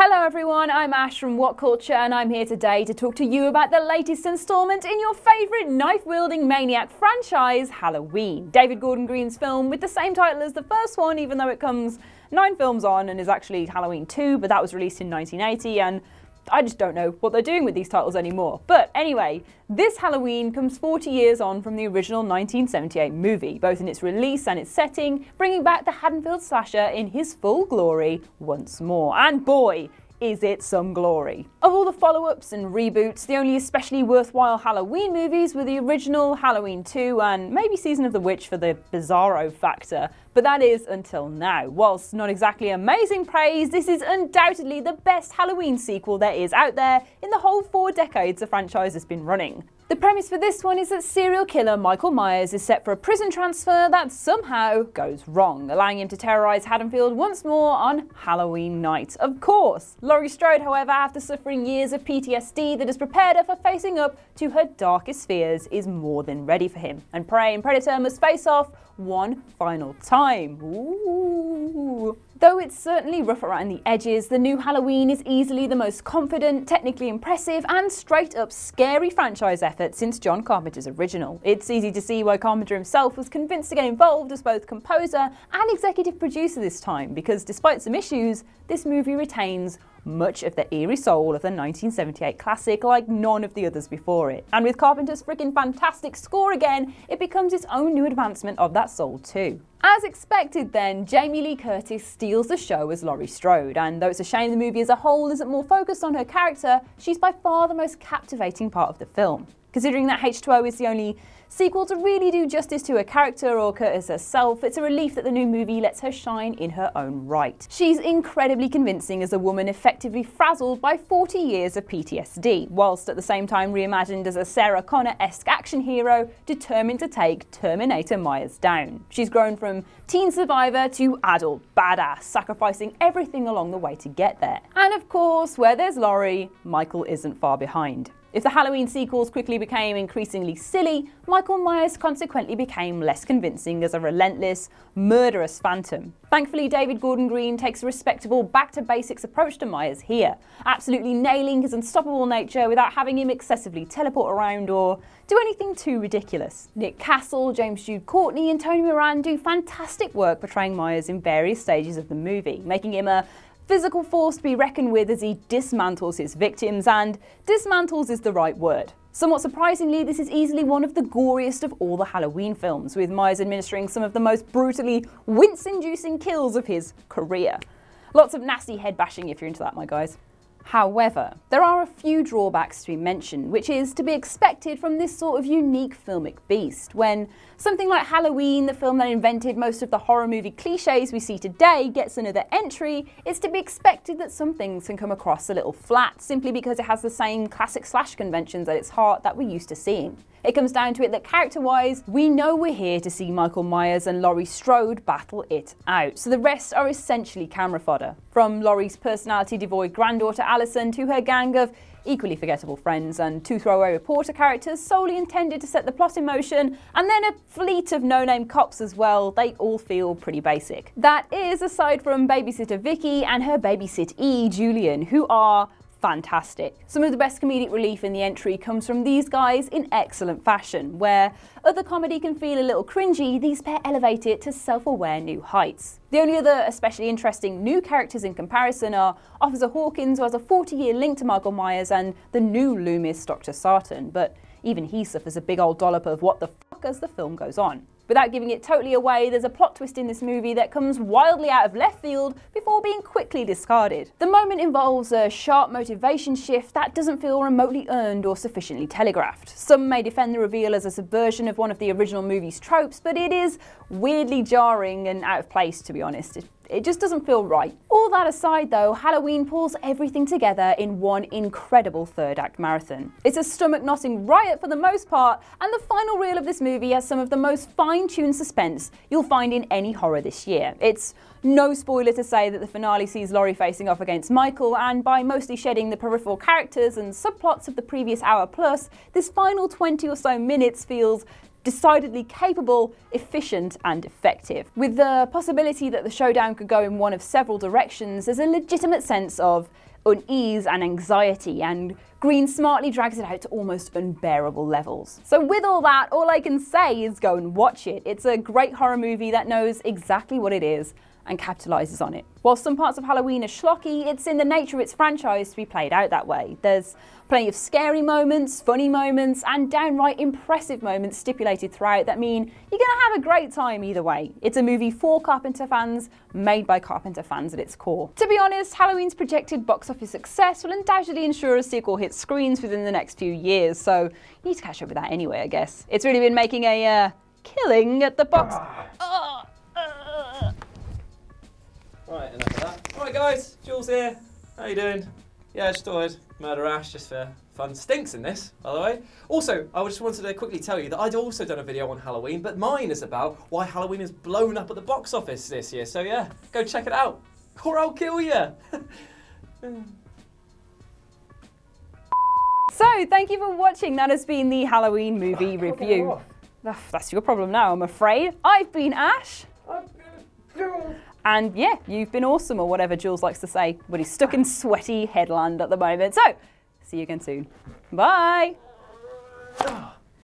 Hello everyone, I'm Ash from What Culture and I'm here today to talk to you about the latest instalment in your favourite knife-wielding maniac franchise, Halloween. David Gordon Green's film with the same title as the first one, even though it comes 9 films on and is actually Halloween 2, but that was released in 1980 and I just don't know what they're doing with these titles anymore. But anyway, this Halloween comes 40 years on from the original 1978 movie, both in its release and its setting, bringing back the Haddonfield slasher in his full glory once more. And boy, is it some glory. Of all the follow-ups and reboots, the only especially worthwhile Halloween movies were the original Halloween 2 and maybe Season of the Witch for the bizarro factor, but that is until now. Whilst not exactly amazing praise, this is undoubtedly the best Halloween sequel there is out there in the whole 4 decades the franchise has been running. The premise for this one is that serial killer Michael Myers is set for a prison transfer that somehow goes wrong, allowing him to terrorise Haddonfield once more on Halloween night. Of course! Laurie Strode, however, after suffering years of PTSD that has prepared her for facing up to her darkest fears, is more than ready for him, and Prey and Predator must face off one final time. Ooh. Though it's certainly rough around the edges, the new Halloween is easily the most confident, technically impressive, and straight up scary franchise effort since John Carpenter's original. It's easy to see why Carpenter himself was convinced to get involved as both composer and executive producer this time, because despite some issues, this movie retains much of the eerie soul of the 1978 classic like none of the others before it. And with Carpenter's freaking fantastic score again, it becomes its own new advancement of that soul too. As expected then, Jamie Lee Curtis steals the show as Laurie Strode, and though it's a shame the movie as a whole isn't more focused on her character, she's by far the most captivating part of the film. Considering that H2O is the only sequel to really do justice to her character or Curtis herself, it's a relief that the new movie lets her shine in her own right. She's incredibly convincing as a woman effectively frazzled by 40 years of PTSD, whilst at the same time reimagined as a Sarah Connor-esque action hero determined to take Terminator Myers down. She's grown from teen survivor to adult badass, sacrificing everything along the way to get there. And of course, where there's Laurie, Michael isn't far behind. If the Halloween sequels quickly became increasingly silly, Michael Myers consequently became less convincing as a relentless, murderous phantom. Thankfully, David Gordon Green takes a respectable back-to-basics approach to Myers here, absolutely nailing his unstoppable nature without having him excessively teleport around or do anything too ridiculous. Nick Castle, James Jude Courtney and Tony Moran do fantastic work portraying Myers in various stages of the movie, making him a physical force to be reckoned with as he dismantles his victims, and dismantles is the right word. Somewhat surprisingly, this is easily one of the goriest of all the Halloween films, with Myers administering some of the most brutally wince-inducing kills of his career. Lots of nasty head bashing if you're into that, my guys. However, there are a few drawbacks to be mentioned, which is to be expected from this sort of unique filmic beast. When something like Halloween, the film that invented most of the horror movie cliches we see today, gets another entry, it's to be expected that some things can come across a little flat, simply because it has the same classic slash conventions at its heart that we're used to seeing. It comes down to it that character-wise, we know we're here to see Michael Myers and Laurie Strode battle it out, so the rest are essentially camera fodder. From Laurie's personality-devoid granddaughter Alison to her gang of equally forgettable friends and 2 throwaway reporter characters solely intended to set the plot in motion, and then a fleet of no-name cops as well, they all feel pretty basic. That is aside from babysitter Vicky and her babysittee Julian, who are fantastic. Some of the best comedic relief in the entry comes from these guys in excellent fashion. Where other comedy can feel a little cringy, these pair elevate it to self-aware new heights. The only other especially interesting new characters in comparison are Officer Hawkins, who has a 40-year link to Michael Myers, and the new Loomis Dr. Sarton, but even he suffers a big old dollop of what the fuck as the film goes on. Without giving it totally away, there's a plot twist in this movie that comes wildly out of left field before being quickly discarded. The moment involves a sharp motivation shift that doesn't feel remotely earned or sufficiently telegraphed. Some may defend the reveal as a subversion of one of the original movie's tropes, but it is weirdly jarring and out of place, to be honest. It just doesn't feel right. All that aside though, Halloween pulls everything together in one incredible third act marathon. It's a stomach-knotting riot for the most part, and the final reel of this movie has some of the most fine-tuned suspense you'll find in any horror this year. It's no spoiler to say that the finale sees Laurie facing off against Michael, and by mostly shedding the peripheral characters and subplots of the previous hour plus, this final 20 or so minutes feels decidedly capable, efficient and effective. With the possibility that the showdown could go in one of several directions, there's a legitimate sense of unease and anxiety, and Green smartly drags it out to almost unbearable levels. So with all that, all I can say is go and watch it. It's a great horror movie that knows exactly what it is and capitalises on it. While some parts of Halloween are schlocky, it's in the nature of its franchise to be played out that way. There's plenty of scary moments, funny moments, and downright impressive moments stipulated throughout that mean you're gonna have a great time either way. It's a movie for Carpenter fans, made by Carpenter fans at its core. To be honest, Halloween's projected box office success will undoubtedly ensure a sequel hits screens within the next few years, so you need to catch up with that anyway, I guess. It's really been making a killing at the box. Right, enough of that. Alright guys, Jules here. How you doing? Yeah, just thought I'd murder Ash just for fun. Stinks in this, by the way. Also, I just wanted to quickly tell you that I'd also done a video on Halloween, but mine is about why Halloween is blown up at the box office this year. So yeah, go check it out. Or I'll kill you. So, thank you for watching. That has been the Halloween movie review. That's your problem now, I'm afraid. I've been Ash. And yeah, you've been awesome, or whatever Jules likes to say when he's stuck in sweaty headland at the moment. So, see you again soon. Bye.